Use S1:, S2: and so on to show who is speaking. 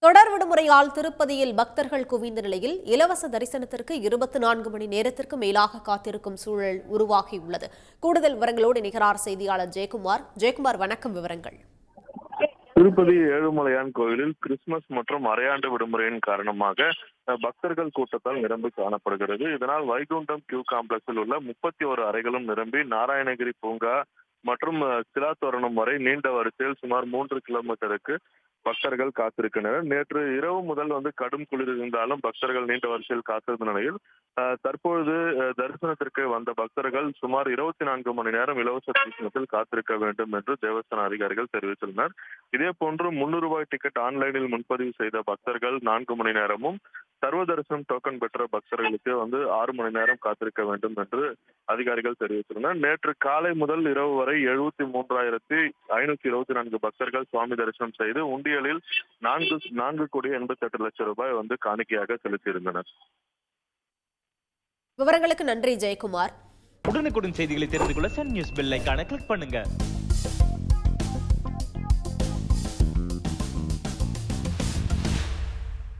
S1: தொடர் விடுமுறையால் திருப்பதியில் பக்தர்கள் குவிந்த நிலையில் இலவச தரிசனத்திற்கு 24 மணி நேரத்திற்கு மேலாக காத்திருக்கும் சூழல் உருவாகியுள்ளது. கூடுதல் விவரங்களோடு இணைகிறார் செய்தியாளர் ஜெயக்குமார். வணக்கம். விவரங்கள்.
S2: திருப்பதி ஏழுமலையான் கோயிலில் கிறிஸ்துமஸ் மற்றும் அரையாண்டு விடுமுறையின் காரணமாக பக்தர்கள் கூட்டத்தால் நிரம்பி காணப்படுகிறது. இதனால் வைகுண்டம் கியூ காம்ப்ளெக்ஸில் உள்ள 31 அறைகளும் நிரம்பி நாராயணகிரி பூங்கா மற்றும் சிலாத்தோரணம் வரை நீண்ட வரிசையில் சுமார் 3 கிலோமீட்டருக்கு பக்தர்கள் காத்திருக்கின்றனர். நேற்று இரவு முதல் கடும் குளிர் இருந்தாலும் பக்தர்கள் நீண்ட வரிசையில் காத்திருந்த நிலையில் தற்பொழுது தரிசனத்திற்கு வந்த பக்தர்கள் சுமார் 24 மணி நேரம் இலவச தரிசனத்தில் காத்திருக்க வேண்டும் என்று தேவஸ்தான அதிகாரிகள் தெரிவித்துள்ளனர். இதே போன்று 300 ரூபாய் டிக்கெட் ஆன்லைனில் முன்பதிவு செய்த பக்தர்கள் 4 மணி நேரமும், சர்வ தரிசனம் டோக்கன் பெற்ற பக்தர்களுக்கு 6 மணி நேரம் காத்திருக்க வேண்டும் என்று அதிகாரிகள் தெரிவித்துள்ளனர். நேற்று காலை முதல் இரவு வரை 73,524 பக்தர்கள் சுவாமி தரிசனம் செய்து உண்டியலில் 4,88,00,000 ரூபாய் காணிக்கையாக செலுத்தியிருந்தனர்.
S1: விவரங்களுக்கு நன்றி ஜெயக்குமார்.
S3: உடனுக்குடன் செய்திகளை தெரிந்து கொள்ள சன் நியூஸ் பெல் ஐகானை கிளிக் பண்ணுங்க.